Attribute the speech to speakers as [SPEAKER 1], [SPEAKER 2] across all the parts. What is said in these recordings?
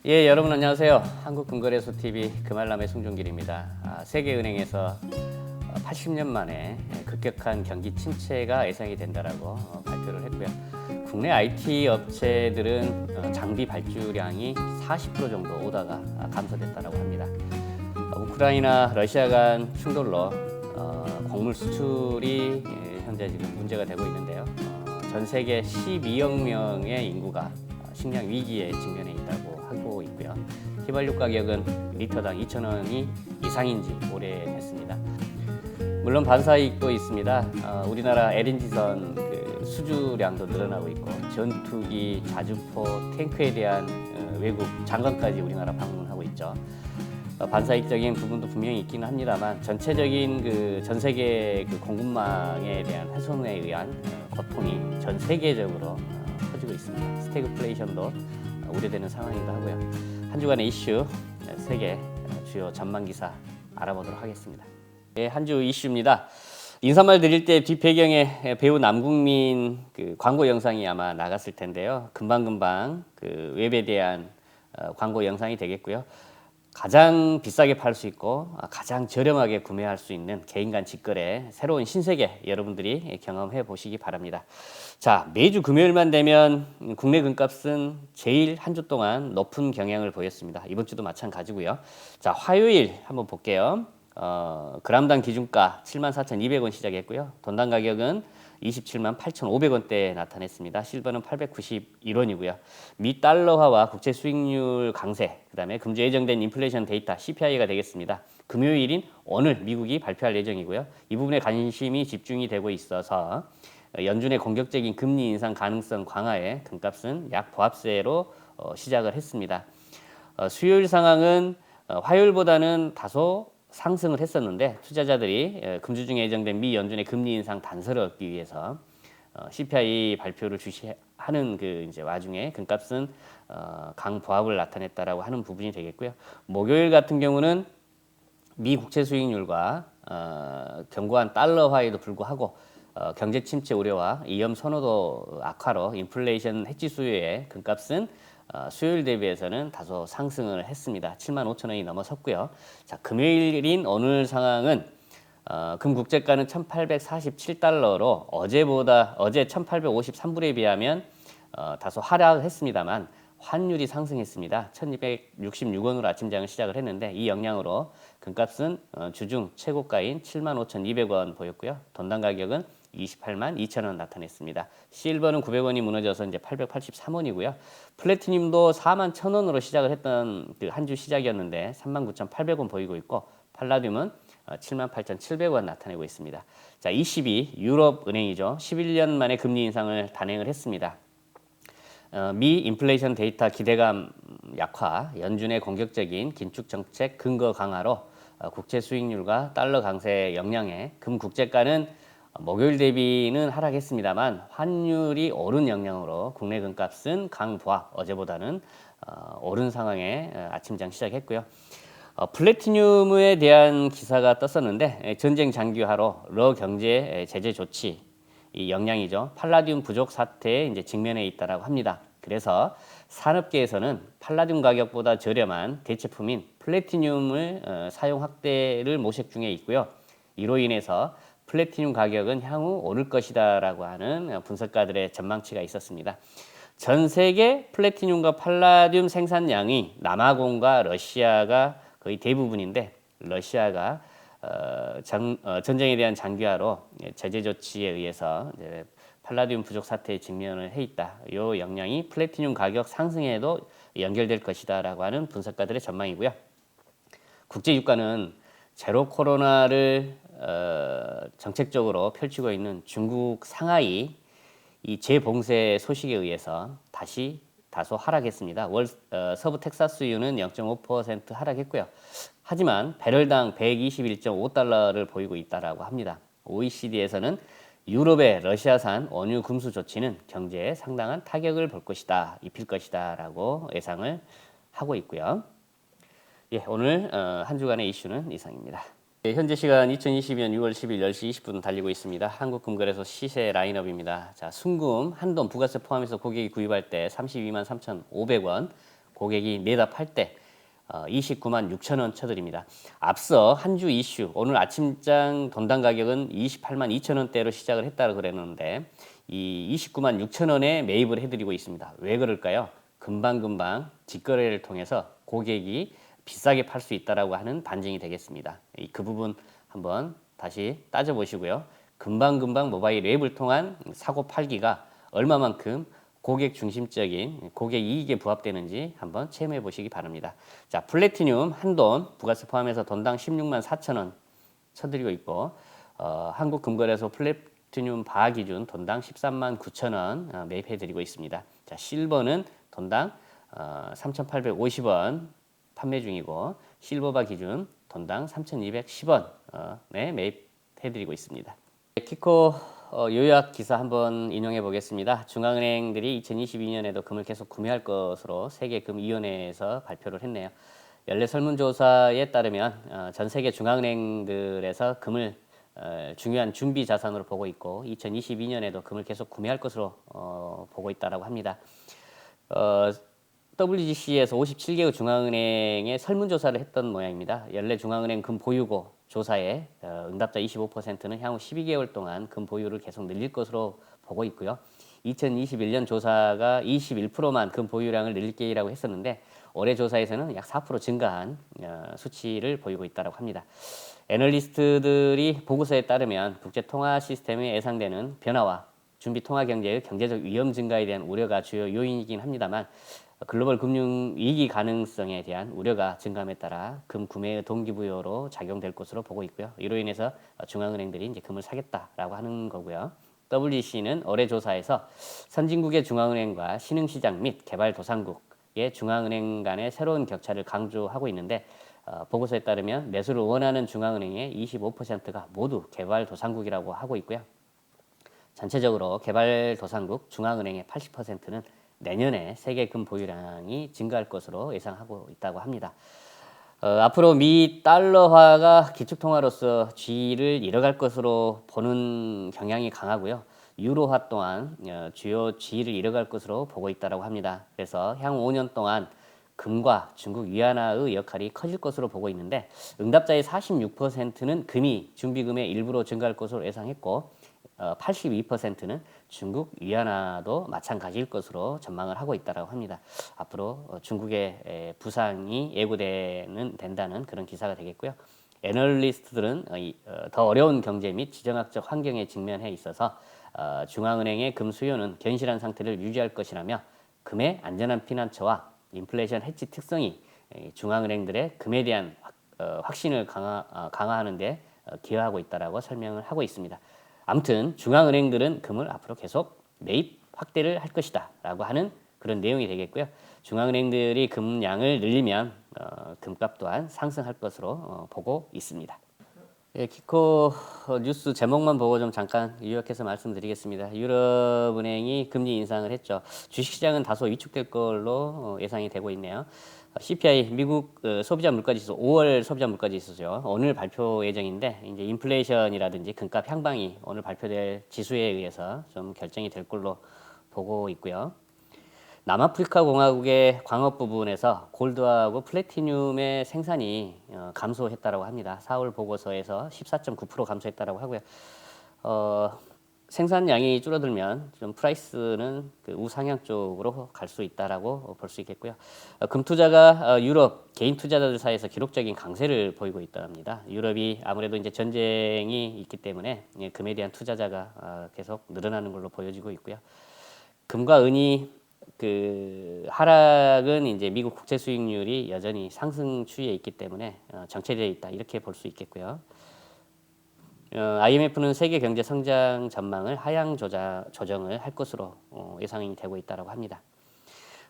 [SPEAKER 1] 예, 여러분 안녕하세요. 한국금거래소 TV 금알람의 송종길입니다. 세계은행에서 80년 만에 급격한 경기 침체가 예상이 된다라고 발표를 했고요. 국내 IT 업체들은 장비 발주량이 40% 정도 오다가 감소됐다라고 합니다. 우크라이나 러시아 간 충돌로 곡물 수출이 현재 지금 문제가 되고 있는데요. 전 세계 12억 명의 인구가 식량 위기에 직면해 있다고 하고 있고요. 휘발유 가격은 리터당 2,000원이 이상인지 오래됐습니다. 물론 반사이익도 있습니다. 우리나라 LNG선 수주량도 늘어나고 있고 전투기, 자주포, 탱크에 대한 외국 장관까지 우리나라 방문하고 있죠. 반사이익적인 부분도 분명히 있기는 합니다만 전체적인 전 세계 공급망에 대한 훼손에 의한 고통이 전 세계적으로 커지고 있습니다. 스태그플레이션도 우려되는 상황이기도 하고요. 한 주간의 이슈 세계 주요 전망 기사 알아보도록 하겠습니다. 네, 한 주 이슈입니다. 인사말 드릴 때 뒷배경에 배우 남궁민 광고 영상이 아마 나갔을 텐데요. 금방금방 웹에 대한 광고 영상이 되겠고요. 가장 비싸게 팔 수 있고 가장 저렴하게 구매할 수 있는 개인 간 직거래 새로운 신세계 여러분들이 경험해 보시기 바랍니다. 자, 매주 금요일만 되면 국내 금값은 제일 한 주 동안 높은 경향을 보였습니다. 이번 주도 마찬가지고요. 자, 화요일 한번 볼게요. 그람당 기준가 74,200원 시작했고요. 돈당 가격은 27만 8,500원대에 나타냈습니다. 실버는 891원이고요. 미 달러화와 국채 수익률 강세, 그다음에 금주 예정된 인플레이션 데이터 CPI가 되겠습니다. 금요일인 오늘 미국이 발표할 예정이고요. 이 부분에 관심이 집중이 되고 있어서 연준의 공격적인 금리 인상 가능성 강화에 금값은 약 보합세로 시작을 했습니다. 수요일 상황은 화요일보다는 다소 상승을 했었는데 투자자들이 금주 중에 예정된 미 연준의 금리 인상 단서를 얻기 위해서 CPI 발표를 주시하는 이제 와중에 금값은 강보합을 나타냈다라고 하는 부분이 되겠고요. 목요일 같은 경우는 미 국채 수익률과 견고한 달러화에도 불구하고 경제 침체 우려와 위험 선호도 악화로 인플레이션 해지 수요에 금값은 수요일 대비해서는 다소 상승을 했습니다. 75,000원이 넘어섰고요. 자, 금요일인 오늘 상황은 금 국제가는 1,847달러로 어제 1,853불에 비하면 다소 하락했습니다만 환율이 상승했습니다. 1,266원으로 아침장을 시작을 했는데 이 영향으로 금값은 주중 최고가인 75,200원 보였고요. 돈당 가격은 28만 2천원 나타냈습니다. 실버는 900원이 무너져서 이제 883원이고요. 플래티늄도 4만 1,000원으로 시작을 했던 한 주 시작이었는데 39,800원 보이고 있고 팔라듐은 78,700원 나타내고 있습니다. 자, ECB 유럽은행이죠. 11년 만에 금리 인상을 단행을 했습니다. 미 인플레이션 데이터 기대감 약화, 연준의 공격적인 긴축 정책 근거 강화로 국채 수익률과 달러 강세 영향에 금 국제가는 목요일 대비는 하락했습니다만 환율이 오른 영향으로 국내 금값은 강보합, 어제보다는 오른 상황에 아침장 시작했고요. 플래티늄에 대한 기사가 떴었는데 전쟁 장기화로 러 경제 제재 조치 이 영향이죠. 팔라듐 부족 사태에 이제 직면해 있다라고 합니다. 그래서 산업계에서는 팔라듐 가격보다 저렴한 대체품인 플래티늄을 사용 확대를 모색 중에 있고요. 이로 인해서 플래티늄 가격은 향후 오를 것이다라고 하는 분석가들의 전망치가 있었습니다. 전 세계 플래티늄과 팔라듐 생산량이 남아공과 러시아가 거의 대부분인데 러시아가 전쟁에 대한 장기화로 제재 조치에 의해서 이제 팔라듐 부족 사태에 직면을 해 있다. 이 영향이 플래티늄 가격 상승에도 연결될 것이다라고 하는 분석가들의 전망이고요. 국제 유가는 제로 코로나를 정책적으로 펼치고 있는 중국 상하이 이 재봉쇄 소식에 의해서 다시 다소 하락했습니다. 서부 텍사스유는 0.5% 하락했고요. 하지만 배럴당 121.5달러를 보이고 있다라고 합니다. OECD에서는 유럽의 러시아산 원유 금수 조치는 경제에 상당한 타격을 입힐 것이다라고 예상을 하고 있고요. 예, 오늘 한 주간의 이슈는 이상입니다. 예, 현재 시간 2022년 6월 10일 10시 20분 달리고 있습니다. 한국금거래소 시세 라인업입니다. 자, 순금 한돈 부가세 포함해서 고객이 구입할 때 32만 3,500원, 고객이 내다 팔 때 29만 6천 원 쳐드립니다. 앞서 한 주 이슈 오늘 아침장 돈당 가격은 28만 2천 원대로 시작을 했다고 그랬는데 이 29만 6천 원에 매입을 해드리고 있습니다. 왜 그럴까요? 금방금방 직거래를 통해서 고객이 비싸게 팔 수 있다라고 하는 반증이 되겠습니다. 그 부분 한번 다시 따져보시고요. 금방금방 모바일 앱을 통한 사고 팔기가 얼마만큼 고객 중심적인 고객 이익에 부합되는지 한번 체험해 보시기 바랍니다. 자, 플래티늄 한돈 부가세 포함해서 돈당 16만 4천 원 쳐드리고 있고 한국금거래소 플래티늄 바 기준 돈당 13만 9천 원 매입해 드리고 있습니다. 자, 실버는 돈당 3,850원 판매 중이고 실버바 기준 돈당 3,210원 매입해 드리고 있습니다. 키코 요약 기사 한번 인용해 보겠습니다. 중앙은행들이 2022년에도 금을 계속 구매할 것으로 세계금위원회에서 발표를 했네요. 연례 설문조사에 따르면 전 세계 중앙은행들에서 금을 중요한 준비 자산으로 보고 있고 2022년에도 금을 계속 구매할 것으로 보고 있다라고 합니다. WGC에서 57개의 중앙은행에 설문조사를 했던 모양입니다. 연례 중앙은행 금 보유고 조사에 응답자 25%는 향후 12개월 동안 금 보유를 계속 늘릴 것으로 보고 있고요. 2021년 조사가 21%만 금 보유량을 늘릴 계획이라고 했었는데 올해 조사에서는 약 4% 증가한 수치를 보이고 있다고 합니다. 애널리스트들이 보고서에 따르면 국제통화 시스템에 예상되는 변화와 준비 통화 경제의 경제적 위험 증가에 대한 우려가 주요 요인이긴 합니다만 글로벌 금융 위기 가능성에 대한 우려가 증감에 따라 금 구매의 동기부여로 작용될 것으로 보고 있고요. 이로 인해서 중앙은행들이 이제 금을 사겠다라고 하는 거고요. WGC는 올해 조사에서 선진국의 중앙은행과 신흥시장 및 개발도상국의 중앙은행 간의 새로운 격차를 강조하고 있는데 보고서에 따르면 매수를 원하는 중앙은행의 25%가 모두 개발도상국이라고 하고 있고요. 전체적으로 개발도상국 중앙은행의 80%는 내년에 세계 금 보유량이 증가할 것으로 예상하고 있다고 합니다. 앞으로 미 달러화가 기축통화로서 지위를 잃어갈 것으로 보는 경향이 강하고요. 유로화 또한 주요 지위를 잃어갈 것으로 보고 있다고 합니다. 그래서 향후 5년 동안 금과 중국 위안화의 역할이 커질 것으로 보고 있는데 응답자의 46%는 금이 준비금의 일부로 증가할 것으로 예상했고 82%는 중국 위안화도 마찬가지일 것으로 전망을 하고 있다고 합니다. 앞으로 중국의 부상이 된다는 그런 기사가 되겠고요. 애널리스트들은 더 어려운 경제 및 지정학적 환경에 직면해 있어서 중앙은행의 금 수요는 견실한 상태를 유지할 것이라며 금의 안전한 피난처와 인플레이션 해지 특성이 중앙은행들의 금에 대한 확신을 강화하는 데 기여하고 있다고 설명을 하고 있습니다. 아무튼 중앙은행들은 금을 앞으로 계속 매입 확대를 할 것이다 라고 하는 그런 내용이 되겠고요. 중앙은행들이 금량을 늘리면 금값 또한 상승할 것으로 보고 있습니다. 예, 키코 뉴스 제목만 보고 좀 잠깐 요약해서 말씀드리겠습니다. 유럽은행이 금리 인상을 했죠. 주식시장은 다소 위축될 걸로 예상이 되고 있네요. CPI 미국 소비자 물가지수 5월 소비자 물가지수죠. 오늘 발표 예정인데 이제 인플레이션이라든지 금값 향방이 오늘 발표될 지수에 의해서 좀 결정이 될 걸로 보고 있고요. 남아프리카 공화국의 광업 부분에서 골드하고 플래티늄의 생산이 감소했다고 합니다. 4월 보고서에서 14.9% 감소했다고 하고요. 생산량이 줄어들면 좀 프라이스는 그 우상향 쪽으로 갈 수 있다라고 볼 수 있겠고요. 금투자가 유럽 개인 투자자들 사이에서 기록적인 강세를 보이고 있답니다. 유럽이 아무래도 이제 전쟁이 있기 때문에 금에 대한 투자자가 계속 늘어나는 걸로 보여지고 있고요. 금과 은이 그 하락은 이제 미국 국채 수익률이 여전히 상승 추이에 있기 때문에 정체되어 있다 이렇게 볼 수 있겠고요. IMF는 세계 경제 성장 전망을 하향 조정을 할 것으로 예상이 되고 있다고 합니다.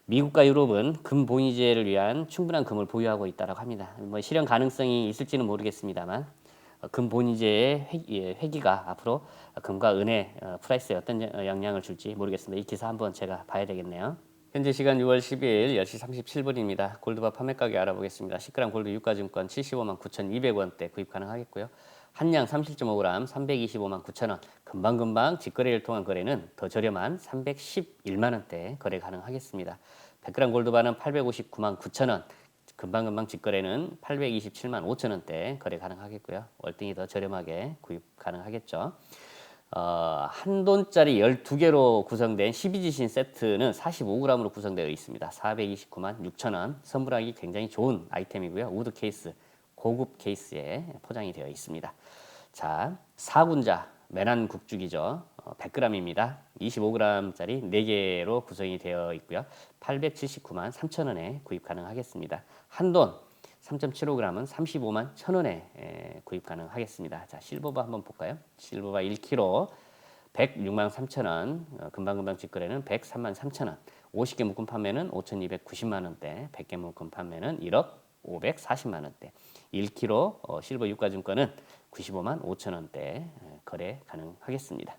[SPEAKER 1] 미국과 유럽은 금 보이제를 위한 충분한 금을 보유하고 있다고 합니다. 뭐 실현 가능성이 있을지는 모르겠습니다만 금 보이제의 회기가 앞으로 금과 은의 프라이스에 어떤 영향을 줄지 모르겠습니다. 이 기사 한번 제가 봐야 되겠네요. 현재 시간 6월 10일 10시 37분입니다. 골드바 판매 가격 알아보겠습니다. 10g 골드 유가증권 75만 9,200원대 구입 가능하겠고요. 한양 37.5g 325만 9천원, 금방금방 직거래를 통한 거래는 더 저렴한 311만 원대 거래 가능하겠습니다. 100g 골드바는 859만 9천 원, 금방금방 직거래는 827만 5천 원대 거래 가능하겠고요. 월등히 더 저렴하게 구입 가능하겠죠. 한돈짜리 12개로 구성된 12지신 세트는 45g으로 구성되어 있습니다. 429만 6천 원, 선물하기 굉장히 좋은 아이템이고요. 우드 케이스, 고급 케이스에 포장이 되어 있습니다. 자, 4군자 매난 국죽이죠. 100g입니다. 25g짜리 4개로 구성이 되어 있고요. 879만 3천 원에 구입 가능하겠습니다. 한돈 3.75g은 35만 1천 원에 구입 가능하겠습니다. 자, 실버바 한번 볼까요? 실버바 1kg 106만 3천 원, 금방금방 직거래는 103만 3천 원, 50개 묶음 판매는 5,290만 원대, 100개 묶음 판매는 1억 540만 원대, 1kg 실버 유가증권은 95만 5천 원대 거래 가능하겠습니다.